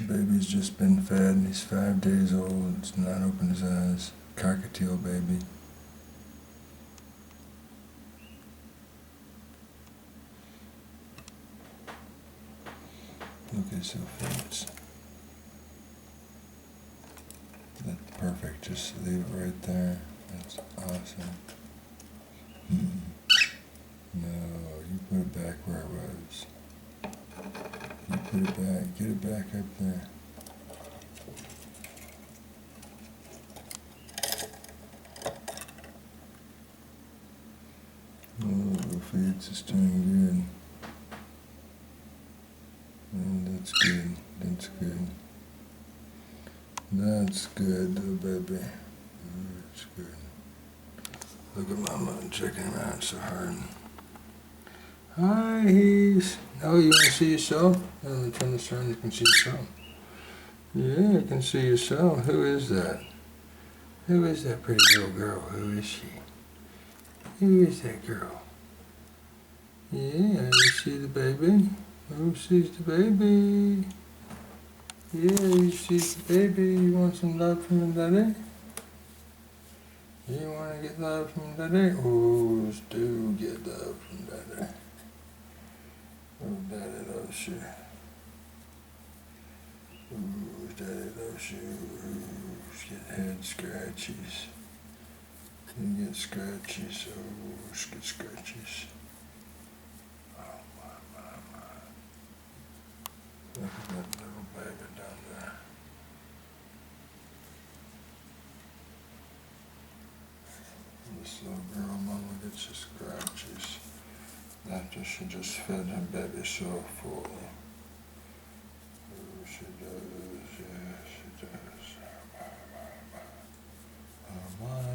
baby's just been fed. He's 5 days old. It's not opened his eyes. Cockatiel baby. Look at his face. That's perfect. Just leave it right there. That's awesome. No, you put it back where it was. You put it back. Get it back up there. Oh, feeds is doing good. And that's good. That's good. That's good, little baby. That's good. Look at Mama checking him out so hard. Hi, he's. Oh, you want to see yourself? Let me turn this around. You can see yourself. Yeah, you can see yourself. Who is that? Who is that pretty little girl? Who is she? Who is that girl? Yeah, you see the baby? Who sees the baby? Yeah, you see the baby. You want some love from the daddy? You want to get love from daddy? Oh, do get love from daddy. Oh, daddy loves you. Oh, daddy loves you. Ooh, get head scratchies. You get scratchies. Oh, get scratchies. Oh, my. Look at that little baby down there. This little girl, Mama gets her scratches after she just fed her baby so full. Oh, she does, yes, she does. Oh, my.